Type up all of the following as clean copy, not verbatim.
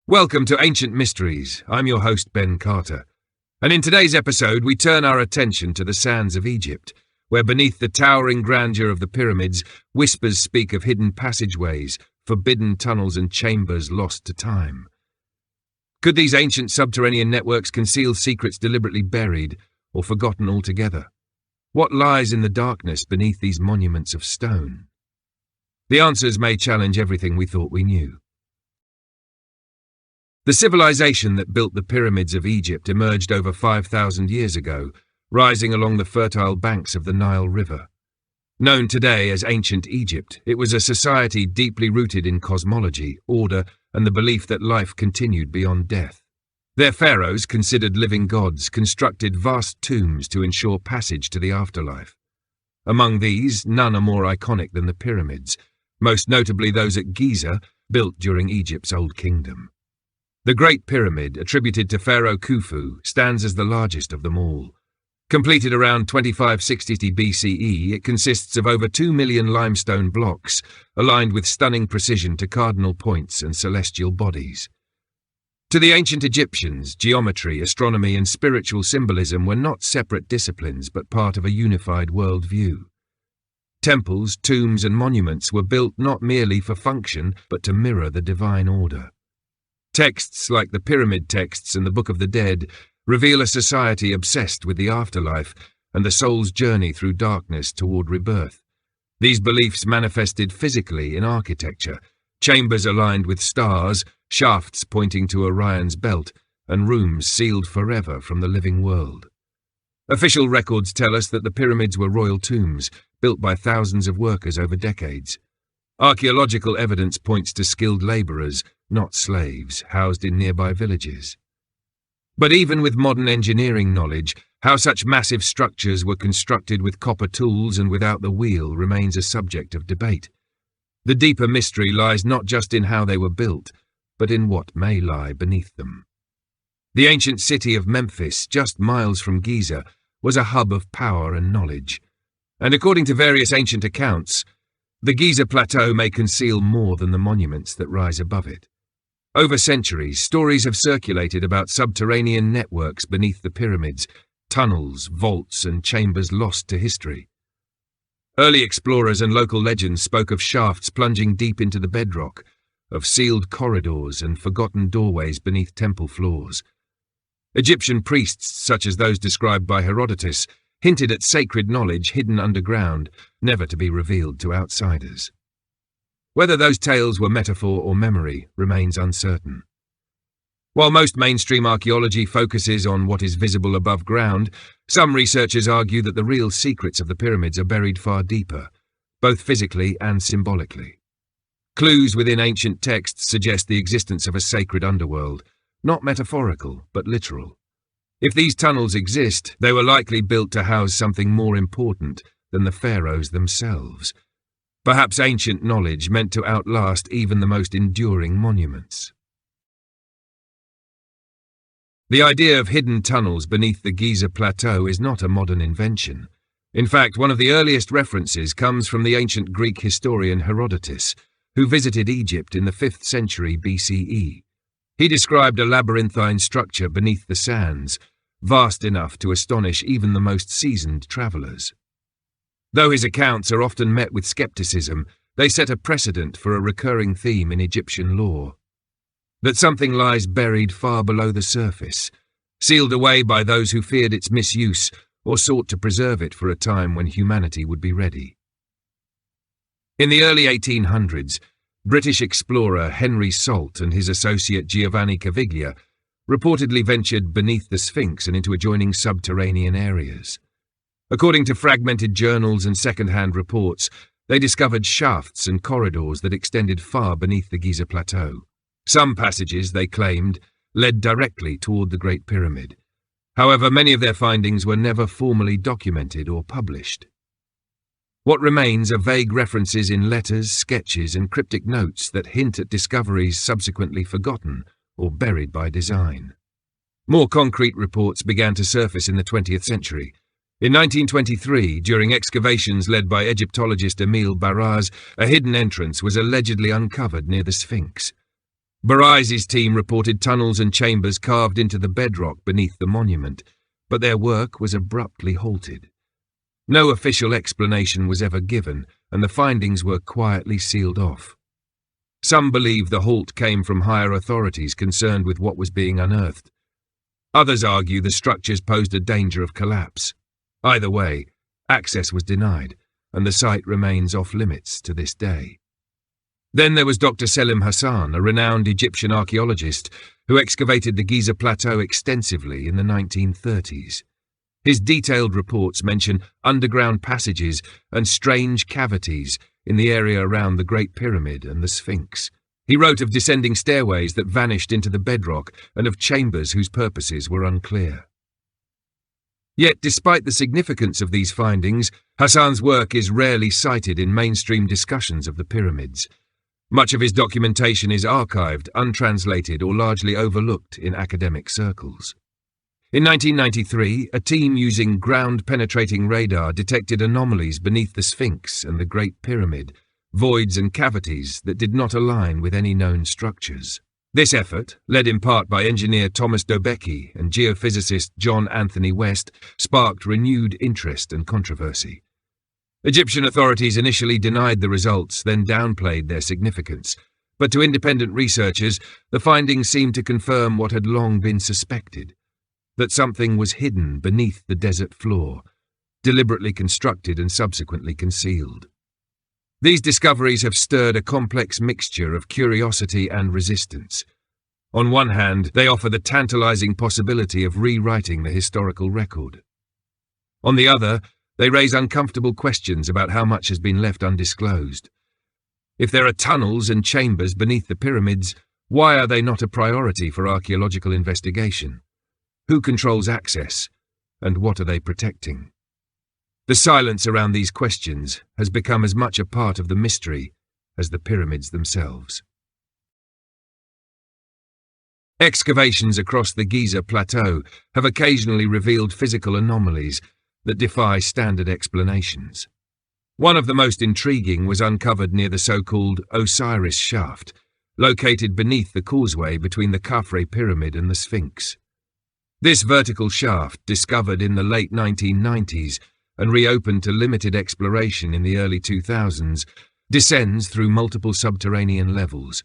Welcome to Ancient Mysteries. I'm your host, Ben Carter. And in today's episode, we turn our attention to the sands of Egypt, where beneath the towering grandeur of the pyramids, whispers speak of hidden passageways, forbidden tunnels and chambers lost to time. Could these ancient subterranean networks conceal secrets deliberately buried or forgotten altogether? What lies in the darkness beneath these monuments of stone? The answers may challenge everything we thought we knew. The civilization that built the pyramids of Egypt emerged over 5,000 years ago, rising along the fertile banks of the Nile River. Known today as Ancient Egypt, it was a society deeply rooted in cosmology, order, and the belief that life continued beyond death. Their pharaohs, considered living gods, constructed vast tombs to ensure passage to the afterlife. Among these, none are more iconic than the pyramids, most notably those at Giza, built during Egypt's Old Kingdom. The Great Pyramid, attributed to Pharaoh Khufu, stands as the largest of them all. Completed around 2560 BCE, it consists of over 2 million limestone blocks, aligned with stunning precision to cardinal points and celestial bodies. To the ancient Egyptians, geometry, astronomy, and spiritual symbolism were not separate disciplines but part of a unified worldview. Temples, tombs, and monuments were built not merely for function but to mirror the divine order. Texts like the Pyramid Texts and the Book of the Dead reveal a society obsessed with the afterlife and the soul's journey through darkness toward rebirth. These beliefs manifested physically in architecture, chambers aligned with stars, shafts pointing to Orion's belt, and rooms sealed forever from the living world. Official records tell us that the pyramids were royal tombs, built by thousands of workers over decades. Archaeological evidence points to skilled labourers, not slaves, housed in nearby villages. But even with modern engineering knowledge, how such massive structures were constructed with copper tools and without the wheel remains a subject of debate. The deeper mystery lies not just in how they were built, but in what may lie beneath them. The ancient city of Memphis, just miles from Giza, was a hub of power and knowledge. And according to various ancient accounts, the Giza Plateau may conceal more than the monuments that rise above it. Over centuries, stories have circulated about subterranean networks beneath the pyramids, tunnels, vaults, and chambers lost to history. Early explorers and local legends spoke of shafts plunging deep into the bedrock, of sealed corridors and forgotten doorways beneath temple floors. Egyptian priests, such as those described by Herodotus, hinted at sacred knowledge hidden underground, never to be revealed to outsiders. Whether those tales were metaphor or memory remains uncertain. While most mainstream archaeology focuses on what is visible above ground, some researchers argue that the real secrets of the pyramids are buried far deeper, both physically and symbolically. Clues within ancient texts suggest the existence of a sacred underworld, not metaphorical, but literal. If these tunnels exist, they were likely built to house something more important than the pharaohs themselves. Perhaps ancient knowledge meant to outlast even the most enduring monuments. The idea of hidden tunnels beneath the Giza Plateau is not a modern invention. In fact, one of the earliest references comes from the ancient Greek historian Herodotus, who visited Egypt in the 5th century BCE. He described a labyrinthine structure beneath the sands, vast enough to astonish even the most seasoned travellers. Though his accounts are often met with skepticism, they set a precedent for a recurring theme in Egyptian lore: that something lies buried far below the surface, sealed away by those who feared its misuse or sought to preserve it for a time when humanity would be ready. In the early 1800s, British explorer Henry Salt and his associate Giovanni Caviglia reportedly ventured beneath the Sphinx and into adjoining subterranean areas. According to fragmented journals and second-hand reports, they discovered shafts and corridors that extended far beneath the Giza Plateau. Some passages, they claimed, led directly toward the Great Pyramid. However, many of their findings were never formally documented or published. What remains are vague references in letters, sketches, and cryptic notes that hint at discoveries subsequently forgotten or buried by design. More concrete reports began to surface in the 20th century. In 1923, during excavations led by Egyptologist Emile Barraz, a hidden entrance was allegedly uncovered near the Sphinx. Barai's team reported tunnels and chambers carved into the bedrock beneath the monument, but their work was abruptly halted. No official explanation was ever given, and the findings were quietly sealed off. Some believe the halt came from higher authorities concerned with what was being unearthed. Others argue the structures posed a danger of collapse. Either way, access was denied, and the site remains off-limits to this day. Then there was Dr. Selim Hassan, a renowned Egyptian archaeologist who excavated the Giza plateau extensively in the 1930s. His detailed reports mention underground passages and strange cavities in the area around the Great Pyramid and the Sphinx. He wrote of descending stairways that vanished into the bedrock and of chambers whose purposes were unclear. Yet, despite the significance of these findings, Hassan's work is rarely cited in mainstream discussions of the pyramids. Much of his documentation is archived, untranslated, or largely overlooked in academic circles. In 1993, a team using ground-penetrating radar detected anomalies beneath the Sphinx and the Great Pyramid, voids and cavities that did not align with any known structures. This effort, led in part by engineer Thomas Dobecki and geophysicist John Anthony West, sparked renewed interest and controversy. Egyptian authorities initially denied the results, then downplayed their significance, but to independent researchers, the findings seemed to confirm what had long been suspected, that something was hidden beneath the desert floor, deliberately constructed and subsequently concealed. These discoveries have stirred a complex mixture of curiosity and resistance. On one hand, they offer the tantalizing possibility of rewriting the historical record. On the other, they raise uncomfortable questions about how much has been left undisclosed. If there are tunnels and chambers beneath the pyramids, why are they not a priority for archaeological investigation? Who controls access, and what are they protecting? The silence around these questions has become as much a part of the mystery as the pyramids themselves. Excavations across the Giza plateau have occasionally revealed physical anomalies that defy standard explanations. One of the most intriguing was uncovered near the so-called Osiris shaft, located beneath the causeway between the Khafre pyramid and the Sphinx. This vertical shaft, discovered in the late 1990s and reopened to limited exploration in the early 2000s, descends through multiple subterranean levels,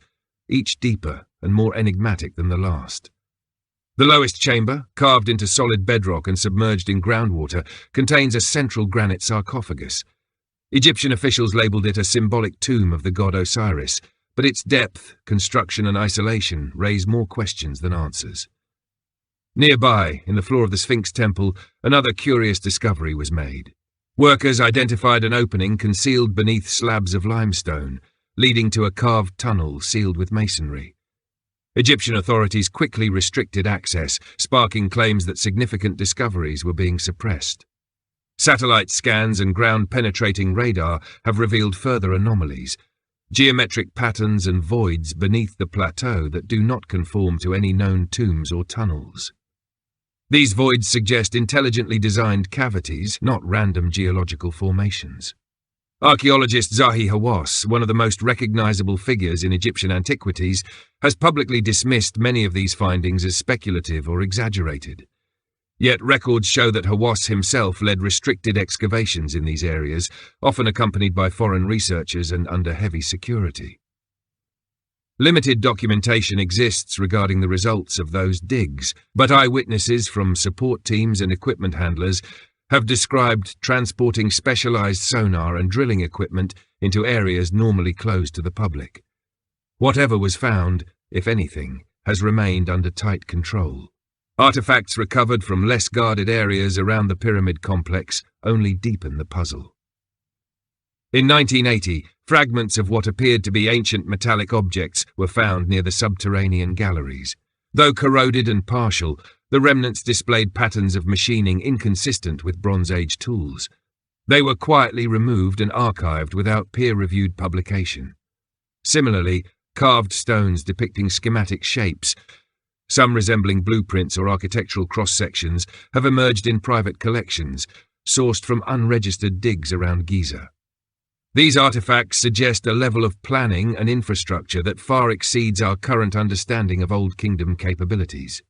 each deeper and more enigmatic than the last. The lowest chamber, carved into solid bedrock and submerged in groundwater, contains a central granite sarcophagus. Egyptian officials labelled it a symbolic tomb of the god Osiris, but its depth, construction and isolation raise more questions than answers. Nearby, in the floor of the Sphinx temple, another curious discovery was made. Workers identified an opening concealed beneath slabs of limestone, leading to a carved tunnel sealed with masonry. Egyptian authorities quickly restricted access, sparking claims that significant discoveries were being suppressed. Satellite scans and ground-penetrating radar have revealed further anomalies, geometric patterns and voids beneath the plateau that do not conform to any known tombs or tunnels. These voids suggest intelligently designed cavities, not random geological formations. Archaeologist Zahi Hawass, one of the most recognizable figures in Egyptian antiquities, has publicly dismissed many of these findings as speculative or exaggerated. Yet records show that Hawass himself led restricted excavations in these areas, often accompanied by foreign researchers and under heavy security. Limited documentation exists regarding the results of those digs, but eyewitnesses from support teams and equipment handlers have described transporting specialized sonar and drilling equipment into areas normally closed to the public. Whatever was found, if anything, has remained under tight control. Artifacts recovered from less guarded areas around the pyramid complex only deepen the puzzle. In 1980, fragments of what appeared to be ancient metallic objects were found near the subterranean galleries. Though corroded and partial, the remnants displayed patterns of machining inconsistent with Bronze Age tools. They were quietly removed and archived without peer-reviewed publication. Similarly, carved stones depicting schematic shapes, some resembling blueprints or architectural cross-sections, have emerged in private collections, sourced from unregistered digs around Giza. These artifacts suggest a level of planning and infrastructure that far exceeds our current understanding of Old Kingdom capabilities.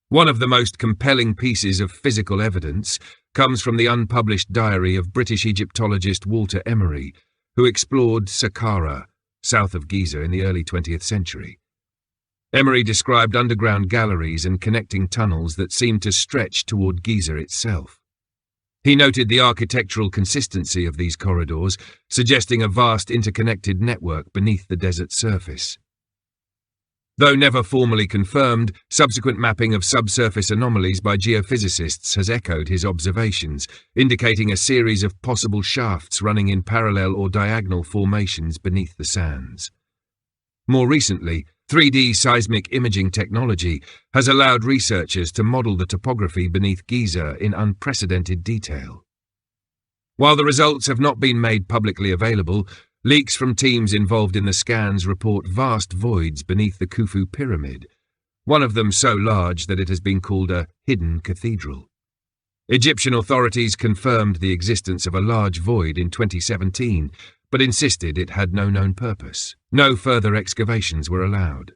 One of the most compelling pieces of physical evidence comes from the unpublished diary of British Egyptologist Walter Emery, who explored Saqqara, south of Giza, in the early 20th century. Emery described underground galleries and connecting tunnels that seemed to stretch toward Giza itself. He noted the architectural consistency of these corridors, suggesting a vast interconnected network beneath the desert surface. Though never formally confirmed, subsequent mapping of subsurface anomalies by geophysicists has echoed his observations, indicating a series of possible shafts running in parallel or diagonal formations beneath the sands. More recently, 3D seismic imaging technology has allowed researchers to model the topography beneath Giza in unprecedented detail. While the results have not been made publicly available, leaks from teams involved in the scans report vast voids beneath the Khufu pyramid, one of them so large that it has been called a hidden cathedral. Egyptian authorities confirmed the existence of a large void in 2017, but insisted it had no known purpose. No further excavations were allowed.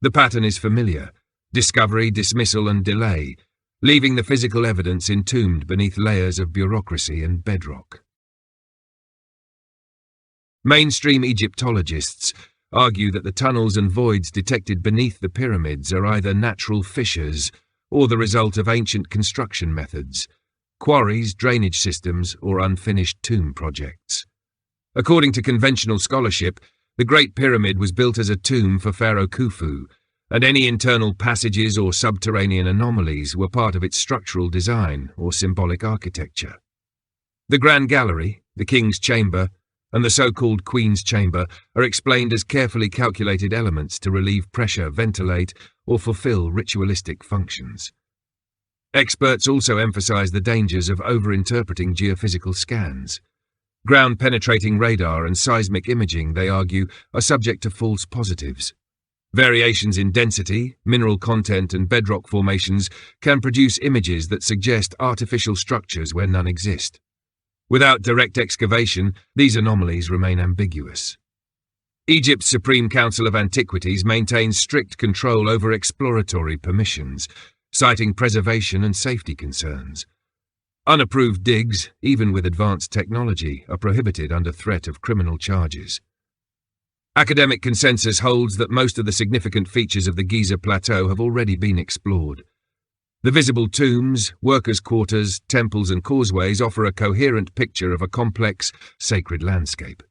The pattern is familiar: discovery, dismissal and delay, leaving the physical evidence entombed beneath layers of bureaucracy and bedrock. Mainstream Egyptologists argue that the tunnels and voids detected beneath the pyramids are either natural fissures or the result of ancient construction methods, quarries, drainage systems, or unfinished tomb projects. According to conventional scholarship, the Great Pyramid was built as a tomb for Pharaoh Khufu, and any internal passages or subterranean anomalies were part of its structural design or symbolic architecture. The Grand Gallery, the King's Chamber, and the so-called Queen's Chamber are explained as carefully calculated elements to relieve pressure, ventilate, or fulfill ritualistic functions. Experts also emphasize the dangers of over-interpreting geophysical scans. Ground-penetrating radar and seismic imaging, they argue, are subject to false positives. Variations in density, mineral content and bedrock formations can produce images that suggest artificial structures where none exist. Without direct excavation, these anomalies remain ambiguous. Egypt's Supreme Council of Antiquities maintains strict control over exploratory permissions, citing preservation and safety concerns. Unapproved digs, even with advanced technology, are prohibited under threat of criminal charges. Academic consensus holds that most of the significant features of the Giza Plateau have already been explored. The visible tombs, workers' quarters, temples and causeways offer a coherent picture of a complex, sacred landscape.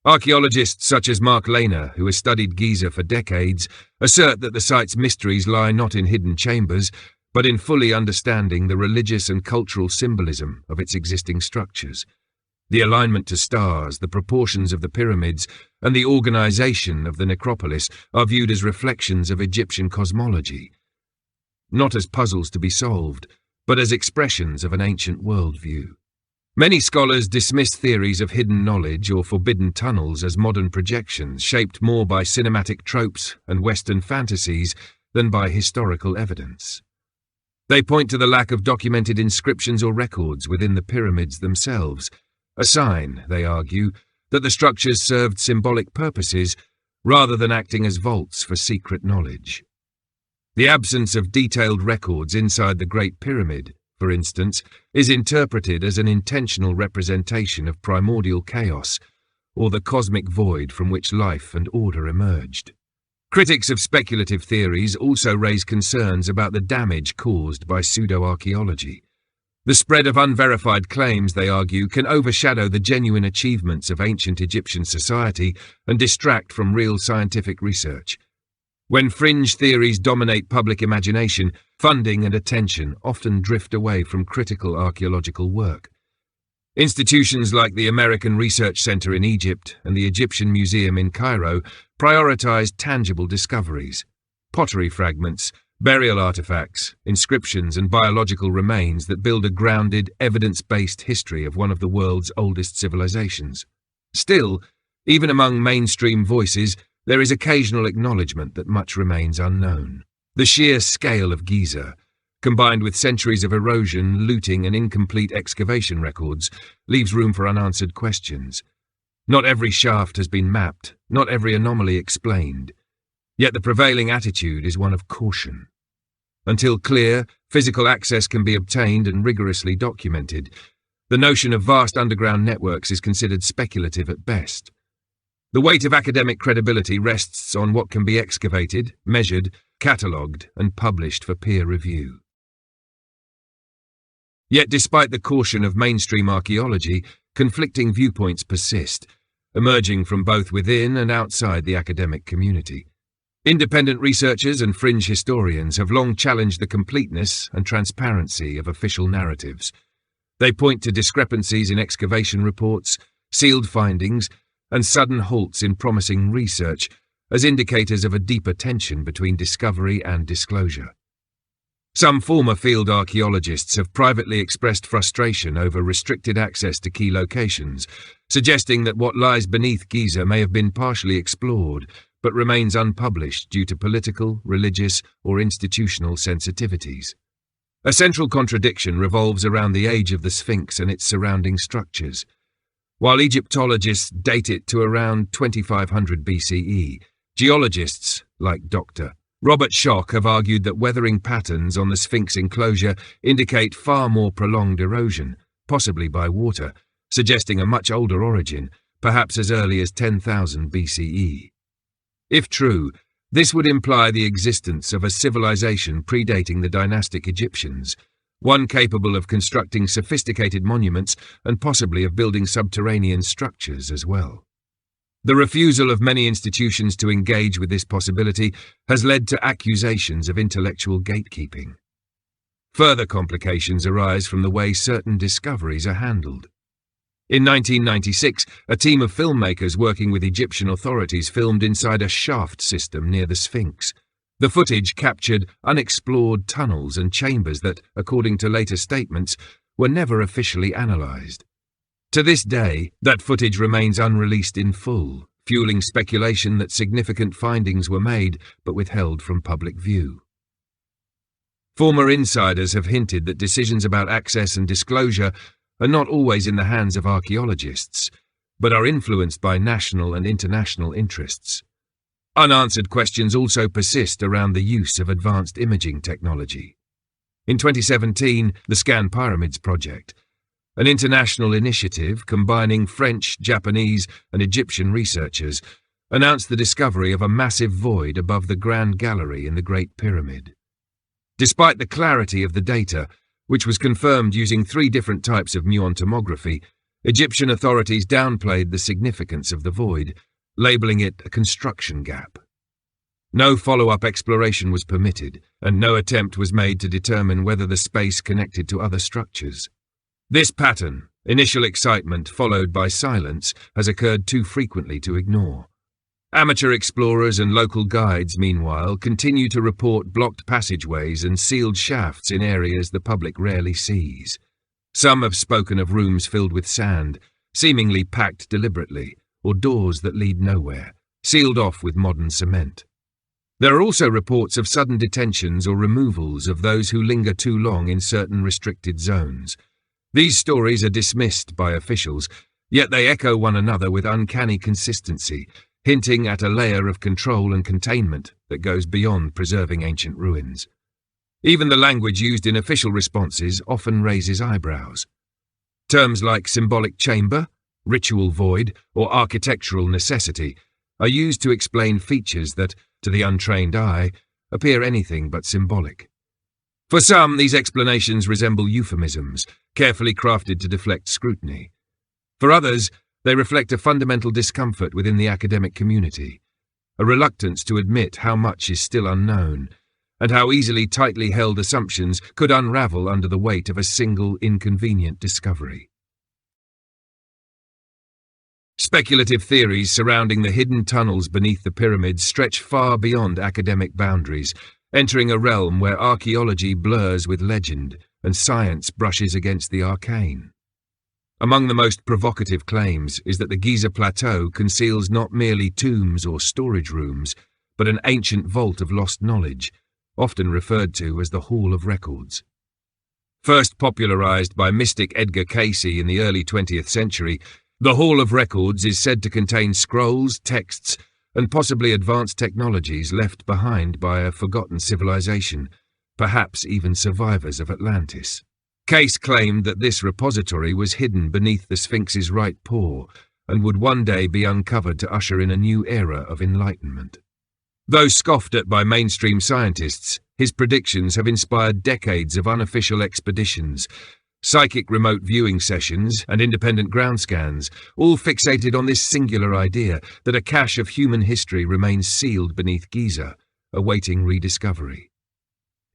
Archaeologists such as Mark Lehner, who has studied Giza for decades, assert that the site's mysteries lie not in hidden chambers, but in fully understanding the religious and cultural symbolism of its existing structures. The alignment to stars, the proportions of the pyramids, and the organization of the necropolis are viewed as reflections of Egyptian cosmology, not as puzzles to be solved, but as expressions of an ancient worldview. Many scholars dismiss theories of hidden knowledge or forbidden tunnels as modern projections shaped more by cinematic tropes and Western fantasies than by historical evidence. They point to the lack of documented inscriptions or records within the pyramids themselves, a sign, they argue, that the structures served symbolic purposes rather than acting as vaults for secret knowledge. The absence of detailed records inside the Great Pyramid, for instance, is interpreted as an intentional representation of primordial chaos or the cosmic void from which life and order emerged. Critics of speculative theories also raise concerns about the damage caused by pseudo-archaeology. The spread of unverified claims, they argue, can overshadow the genuine achievements of ancient Egyptian society and distract from real scientific research. When fringe theories dominate public imagination, funding and attention often drift away from critical archaeological work. Institutions like the American Research Center in Egypt and the Egyptian Museum in Cairo prioritize tangible discoveries: pottery fragments, burial artifacts, inscriptions and biological remains that build a grounded, evidence-based history of one of the world's oldest civilizations. Still, even among mainstream voices, there is occasional acknowledgement that much remains unknown. The sheer scale of Giza, combined with centuries of erosion, looting, and incomplete excavation records, leaves room for unanswered questions. Not every shaft has been mapped, not every anomaly explained. Yet the prevailing attitude is one of caution. Until clear, physical access can be obtained and rigorously documented, the notion of vast underground networks is considered speculative at best. The weight of academic credibility rests on what can be excavated, measured, catalogued, and published for peer review. Yet despite the caution of mainstream archaeology, conflicting viewpoints persist, emerging from both within and outside the academic community. Independent researchers and fringe historians have long challenged the completeness and transparency of official narratives. They point to discrepancies in excavation reports, sealed findings, and sudden halts in promising research as indicators of a deeper tension between discovery and disclosure. Some former field archaeologists have privately expressed frustration over restricted access to key locations, suggesting that what lies beneath Giza may have been partially explored, but remains unpublished due to political, religious, or institutional sensitivities. A central contradiction revolves around the age of the Sphinx and its surrounding structures. While Egyptologists date it to around 2500 BCE, geologists, like Dr. Robert Schoch, have argued that weathering patterns on the Sphinx enclosure indicate far more prolonged erosion, possibly by water, suggesting a much older origin, perhaps as early as 10,000 BCE. If true, this would imply the existence of a civilization predating the dynastic Egyptians, one capable of constructing sophisticated monuments and possibly of building subterranean structures as well. The refusal of many institutions to engage with this possibility has led to accusations of intellectual gatekeeping. Further complications arise from the way certain discoveries are handled. In 1996, a team of filmmakers working with Egyptian authorities filmed inside a shaft system near the Sphinx. The footage captured unexplored tunnels and chambers that, according to later statements, were never officially analysed. To this day, that footage remains unreleased in full, fueling speculation that significant findings were made but withheld from public view. Former insiders have hinted that decisions about access and disclosure are not always in the hands of archaeologists, but are influenced by national and international interests. Unanswered questions also persist around the use of advanced imaging technology. In 2017, the Scan Pyramids project, an international initiative combining French, Japanese, and Egyptian researchers, announced the discovery of a massive void above the Grand Gallery in the Great Pyramid. Despite the clarity of the data, which was confirmed using 3 different types of muon tomography, Egyptian authorities downplayed the significance of the void, labelling it a construction gap. No follow-up exploration was permitted, and no attempt was made to determine whether the space connected to other structures. This pattern, initial excitement followed by silence, has occurred too frequently to ignore. Amateur explorers and local guides, meanwhile, continue to report blocked passageways and sealed shafts in areas the public rarely sees. Some have spoken of rooms filled with sand, seemingly packed deliberately, or doors that lead nowhere, sealed off with modern cement. There are also reports of sudden detentions or removals of those who linger too long in certain restricted zones. These stories are dismissed by officials, yet they echo one another with uncanny consistency, hinting at a layer of control and containment that goes beyond preserving ancient ruins. Even the language used in official responses often raises eyebrows. Terms like symbolic chamber, ritual void, or architectural necessity are used to explain features that, to the untrained eye, appear anything but symbolic. For some, these explanations resemble euphemisms, carefully crafted to deflect scrutiny. For others, they reflect a fundamental discomfort within the academic community, a reluctance to admit how much is still unknown, and how easily tightly held assumptions could unravel under the weight of a single inconvenient discovery. Speculative theories surrounding the hidden tunnels beneath the pyramids stretch far beyond academic boundaries, entering a realm where archaeology blurs with legend and science brushes against the arcane. Among the most provocative claims is that the Giza Plateau conceals not merely tombs or storage rooms, but an ancient vault of lost knowledge, often referred to as the Hall of Records. First popularized by mystic Edgar Cayce in the early 20th century, the Hall of Records is said to contain scrolls, texts, and possibly advanced technologies left behind by a forgotten civilization, perhaps even survivors of Atlantis. Cayce claimed that this repository was hidden beneath the Sphinx's right paw and would one day be uncovered to usher in a new era of enlightenment. Though scoffed at by mainstream scientists, his predictions have inspired decades of unofficial expeditions, psychic remote viewing sessions, and independent ground scans, all fixated on this singular idea that a cache of human history remains sealed beneath Giza, awaiting rediscovery.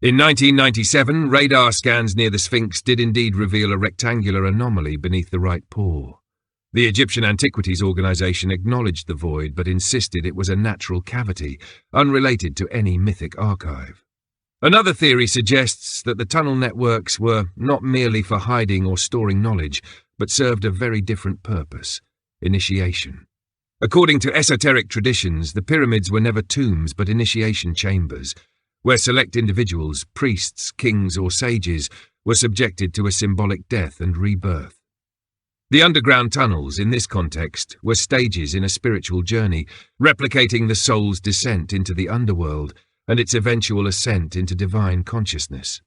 In 1997, radar scans near the Sphinx did indeed reveal a rectangular anomaly beneath the right paw. The Egyptian Antiquities Organization acknowledged the void but insisted it was a natural cavity, unrelated to any mythic archive. Another theory suggests that the tunnel networks were not merely for hiding or storing knowledge, but served a very different purpose: initiation. According to esoteric traditions, the pyramids were never tombs but initiation chambers, where select individuals, priests, kings, or sages, were subjected to a symbolic death and rebirth. The underground tunnels, in this context, were stages in a spiritual journey, replicating the soul's descent into the underworld and its eventual ascent into divine consciousness.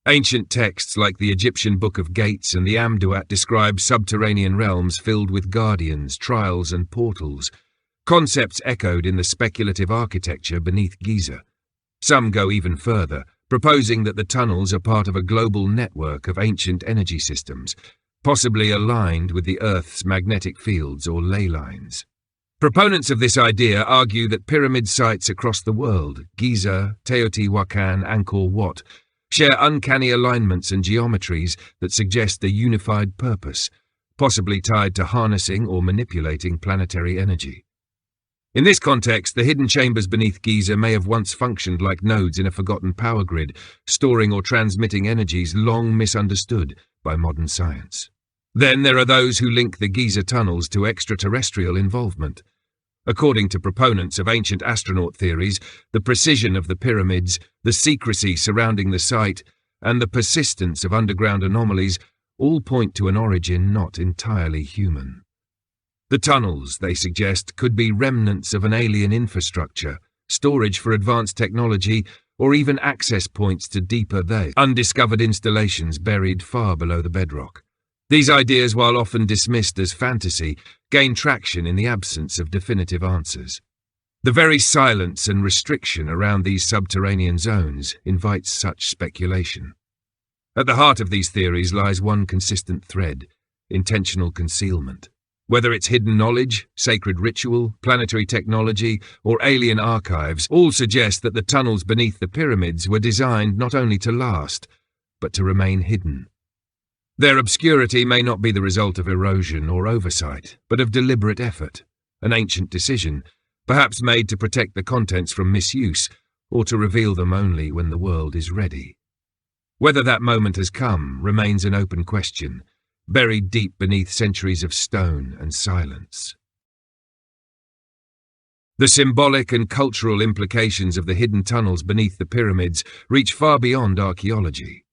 Ancient texts like the Egyptian Book of Gates and the Amduat describe subterranean realms filled with guardians, trials, and portals, concepts echoed in the speculative architecture beneath Giza. Some go even further, proposing that the tunnels are part of a global network of ancient energy systems, possibly aligned with the Earth's magnetic fields or ley lines. Proponents of this idea argue that pyramid sites across the world, Giza, Teotihuacan, Angkor Wat, share uncanny alignments and geometries that suggest a unified purpose, possibly tied to harnessing or manipulating planetary energy. In this context, the hidden chambers beneath Giza may have once functioned like nodes in a forgotten power grid, storing or transmitting energies long misunderstood by modern science. Then there are those who link the Giza tunnels to extraterrestrial involvement. According to proponents of ancient astronaut theories, the precision of the pyramids, the secrecy surrounding the site, and the persistence of underground anomalies all point to an origin not entirely human. The tunnels, they suggest, could be remnants of an alien infrastructure, storage for advanced technology, or even access points to deeper undiscovered installations buried far below the bedrock. These ideas, while often dismissed as fantasy, gain traction in the absence of definitive answers. The very silence and restriction around these subterranean zones invites such speculation. At the heart of these theories lies one consistent thread: intentional concealment. Whether it's hidden knowledge, sacred ritual, planetary technology, or alien archives, all suggest that the tunnels beneath the pyramids were designed not only to last, but to remain hidden. Their obscurity may not be the result of erosion or oversight, but of deliberate effort, an ancient decision, perhaps made to protect the contents from misuse, or to reveal them only when the world is ready. Whether that moment has come remains an open question, buried deep beneath centuries of stone and silence. The symbolic and cultural implications of the hidden tunnels beneath the pyramids reach far beyond archaeology.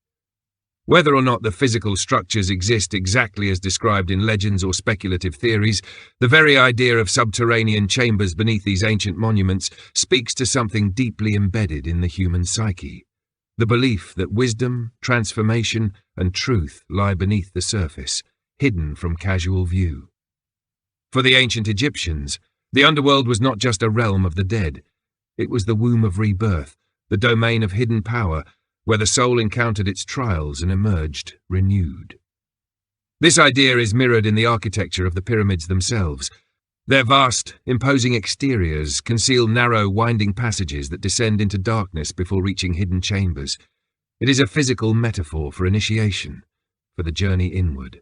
Whether or not the physical structures exist exactly as described in legends or speculative theories, the very idea of subterranean chambers beneath these ancient monuments speaks to something deeply embedded in the human psyche: the belief that wisdom, transformation, and truth lie beneath the surface, hidden from casual view. For the ancient Egyptians, the underworld was not just a realm of the dead. It was the womb of rebirth, the domain of hidden power, where the soul encountered its trials and emerged renewed. This idea is mirrored in the architecture of the pyramids themselves. Their vast, imposing exteriors conceal narrow, winding passages that descend into darkness before reaching hidden chambers. It is a physical metaphor for initiation, for the journey inward.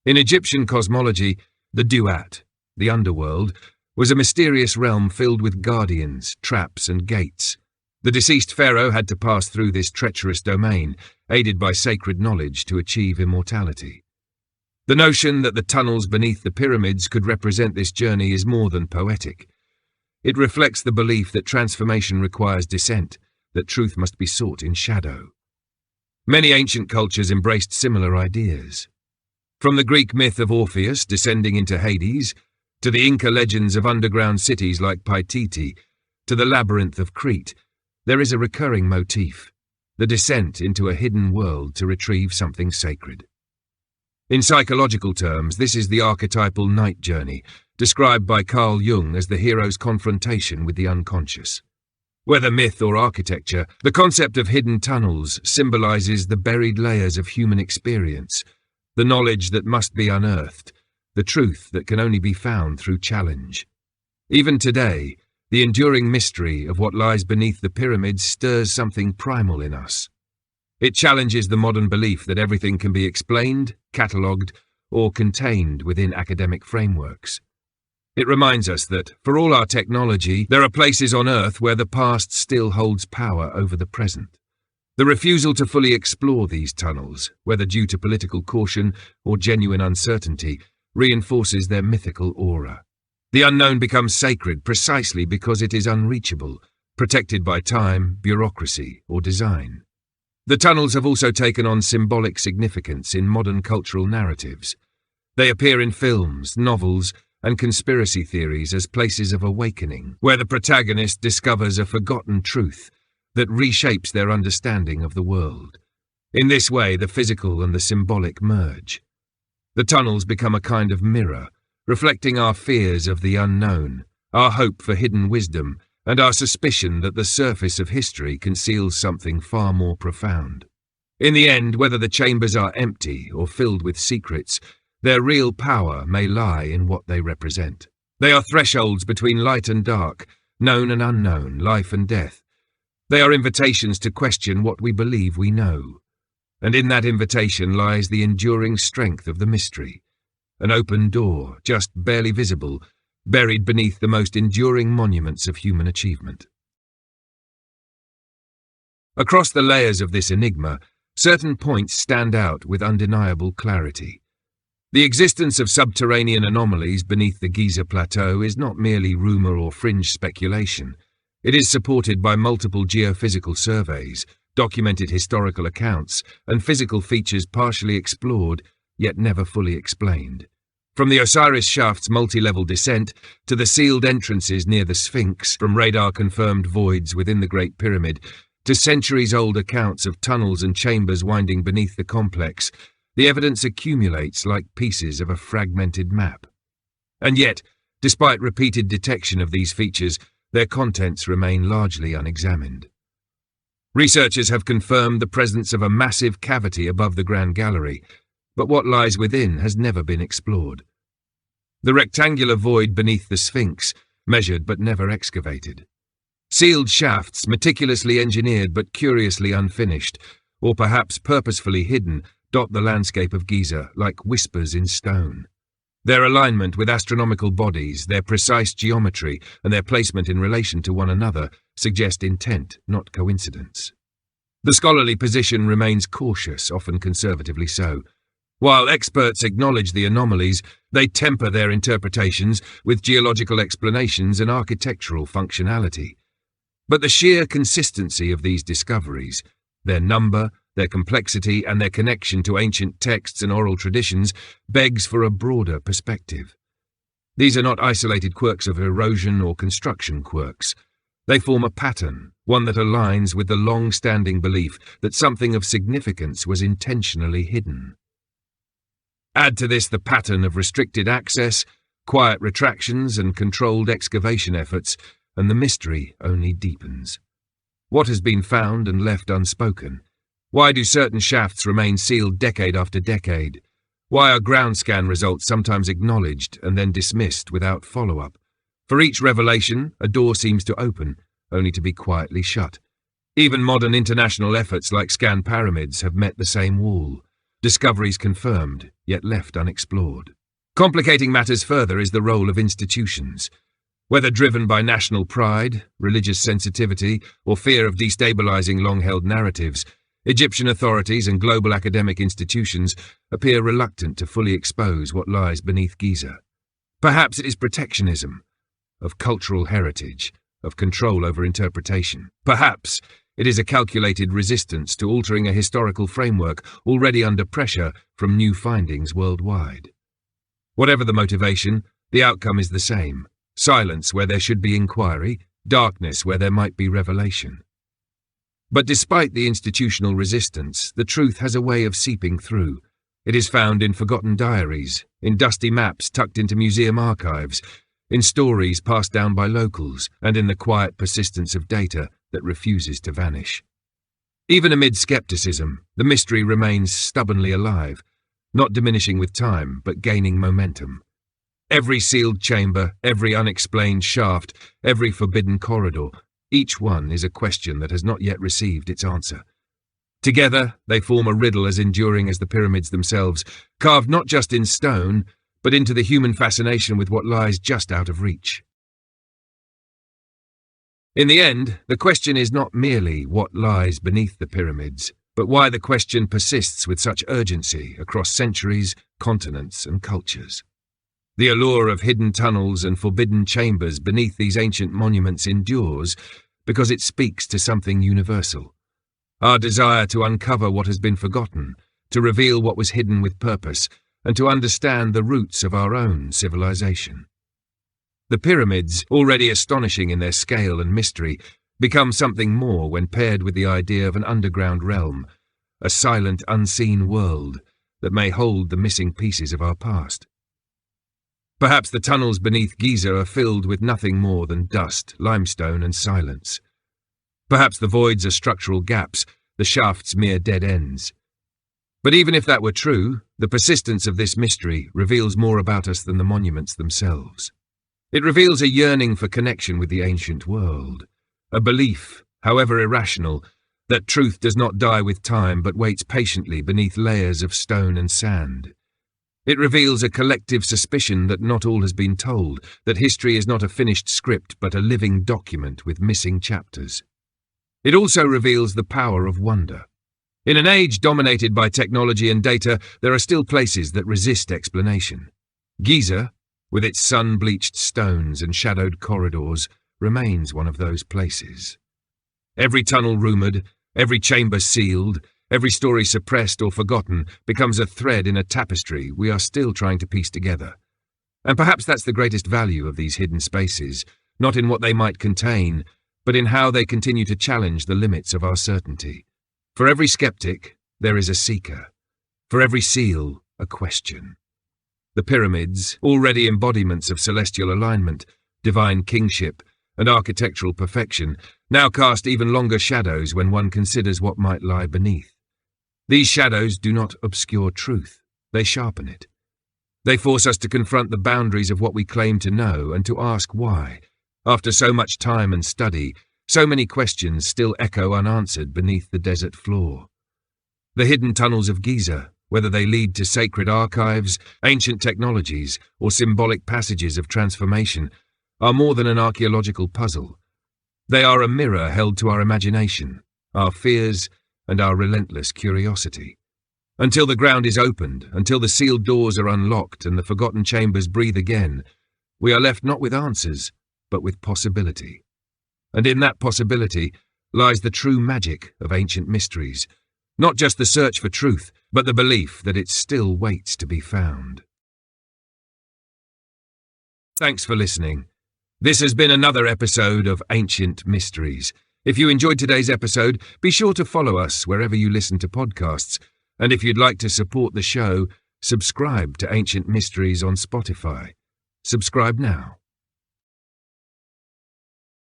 In Egyptian cosmology, the Duat, the underworld, was a mysterious realm filled with guardians, traps, and gates. The deceased pharaoh had to pass through this treacherous domain, aided by sacred knowledge, to achieve immortality. The notion that the tunnels beneath the pyramids could represent this journey is more than poetic. It reflects the belief that transformation requires descent, that truth must be sought in shadow. Many ancient cultures embraced similar ideas. From the Greek myth of Orpheus descending into Hades, to the Inca legends of underground cities like Paititi, to the labyrinth of Crete, there is a recurring motif: the descent into a hidden world to retrieve something sacred. In psychological terms, this is the archetypal night journey, described by Carl Jung as the hero's confrontation with the unconscious. Whether myth or architecture, the concept of hidden tunnels symbolizes the buried layers of human experience, the knowledge that must be unearthed, the truth that can only be found through challenge. Even today, the enduring mystery of what lies beneath the pyramids stirs something primal in us. It challenges the modern belief that everything can be explained, catalogued, or contained within academic frameworks. It reminds us that, for all our technology, there are places on Earth where the past still holds power over the present. The refusal to fully explore these tunnels, whether due to political caution or genuine uncertainty, reinforces their mythical aura. The unknown becomes sacred precisely because it is unreachable, protected by time, bureaucracy, or design. The tunnels have also taken on symbolic significance in modern cultural narratives. They appear in films, novels, and conspiracy theories as places of awakening, where the protagonist discovers a forgotten truth that reshapes their understanding of the world. In this way, the physical and the symbolic merge. The tunnels become a kind of mirror, reflecting our fears of the unknown, our hope for hidden wisdom, and our suspicion that the surface of history conceals something far more profound. In the end, whether the chambers are empty or filled with secrets, their real power may lie in what they represent. They are thresholds between light and dark, known and unknown, life and death. They are invitations to question what we believe we know. And in that invitation lies the enduring strength of the mystery. An open door, just barely visible, buried beneath the most enduring monuments of human achievement. Across the layers of this enigma, certain points stand out with undeniable clarity. The existence of subterranean anomalies beneath the Giza plateau is not merely rumour or fringe speculation. It is supported by multiple geophysical surveys, documented historical accounts, and physical features partially explored, yet never fully explained. From the Osiris shaft's multi-level descent to the sealed entrances near the Sphinx, from radar-confirmed voids within the Great Pyramid, to centuries-old accounts of tunnels and chambers winding beneath the complex, the evidence accumulates like pieces of a fragmented map. And yet, despite repeated detection of these features, their contents remain largely unexamined. Researchers have confirmed the presence of a massive cavity above the Grand Gallery, but what lies within has never been explored. The rectangular void beneath the Sphinx, measured but never excavated. Sealed shafts, meticulously engineered but curiously unfinished, or perhaps purposefully hidden, dot the landscape of Giza like whispers in stone. Their alignment with astronomical bodies, their precise geometry, and their placement in relation to one another suggest intent, not coincidence. The scholarly position remains cautious, often conservatively so. While experts acknowledge the anomalies, they temper their interpretations with geological explanations and architectural functionality. But the sheer consistency of these discoveries, their number, their complexity, and their connection to ancient texts and oral traditions, begs for a broader perspective. These are not isolated quirks of erosion or construction quirks. They form a pattern, one that aligns with the long-standing belief that something of significance was intentionally hidden. Add to this the pattern of restricted access, quiet retractions, and controlled excavation efforts, and the mystery only deepens. What has been found and left unspoken? Why do certain shafts remain sealed decade after decade? Why are ground scan results sometimes acknowledged and then dismissed without follow-up? For each revelation, a door seems to open, only to be quietly shut. Even modern international efforts like Scan Pyramids have met the same wall. Discoveries confirmed, yet left unexplored. Complicating matters further is the role of institutions. Whether driven by national pride, religious sensitivity, or fear of destabilizing long-held narratives, Egyptian authorities and global academic institutions appear reluctant to fully expose what lies beneath Giza. Perhaps it is protectionism, of cultural heritage, of control over interpretation. Perhaps It is a calculated resistance to altering a historical framework already under pressure from new findings worldwide. Whatever the motivation, the outcome is the same: silence where there should be inquiry, darkness where there might be revelation. But despite the institutional resistance, the truth has a way of seeping through. It is found in forgotten diaries, in dusty maps tucked into museum archives, in stories passed down by locals, and in the quiet persistence of data that refuses to vanish. Even amid skepticism, the mystery remains stubbornly alive, not diminishing with time, but gaining momentum. Every sealed chamber, every unexplained shaft, every forbidden corridor, each one is a question that has not yet received its answer. Together, they form a riddle as enduring as the pyramids themselves, carved not just in stone, but into the human fascination with what lies just out of reach. In the end, the question is not merely what lies beneath the pyramids, but why the question persists with such urgency across centuries, continents, and cultures. The allure of hidden tunnels and forbidden chambers beneath these ancient monuments endures because it speaks to something universal. Our desire to uncover what has been forgotten, to reveal what was hidden with purpose, and to understand the roots of our own civilization. The pyramids, already astonishing in their scale and mystery, become something more when paired with the idea of an underground realm, a silent, unseen world that may hold the missing pieces of our past. Perhaps the tunnels beneath Giza are filled with nothing more than dust, limestone, and silence. Perhaps the voids are structural gaps, the shafts mere dead ends. But even if that were true, the persistence of this mystery reveals more about us than the monuments themselves. It reveals a yearning for connection with the ancient world, a belief, however irrational, that truth does not die with time but waits patiently beneath layers of stone and sand. It reveals a collective suspicion that not all has been told, that history is not a finished script but a living document with missing chapters. It also reveals the power of wonder. In an age dominated by technology and data, there are still places that resist explanation. Giza, with its sun-bleached stones and shadowed corridors, remains one of those places. Every tunnel rumoured, every chamber sealed, every story suppressed or forgotten becomes a thread in a tapestry we are still trying to piece together. And perhaps that's the greatest value of these hidden spaces, not in what they might contain, but in how they continue to challenge the limits of our certainty. For every skeptic, there is a seeker. For every seal, a question. The pyramids, already embodiments of celestial alignment, divine kingship, and architectural perfection, now cast even longer shadows when one considers what might lie beneath. These shadows do not obscure truth, they sharpen it. They force us to confront the boundaries of what we claim to know and to ask why, after so much time and study, so many questions still echo unanswered beneath the desert floor. The hidden tunnels of Giza, whether they lead to sacred archives, ancient technologies, or symbolic passages of transformation, are more than an archaeological puzzle. They are a mirror held to our imagination, our fears, and our relentless curiosity. Until the ground is opened, until the sealed doors are unlocked and the forgotten chambers breathe again, we are left not with answers, but with possibility. And in that possibility lies the true magic of ancient mysteries, not just the search for truth, but the belief that it still waits to be found. Thanks for listening. This has been another episode of Ancient Mysteries. If you enjoyed today's episode, be sure to follow us wherever you listen to podcasts. And if you'd like to support the show, subscribe to Ancient Mysteries on Spotify. Subscribe now.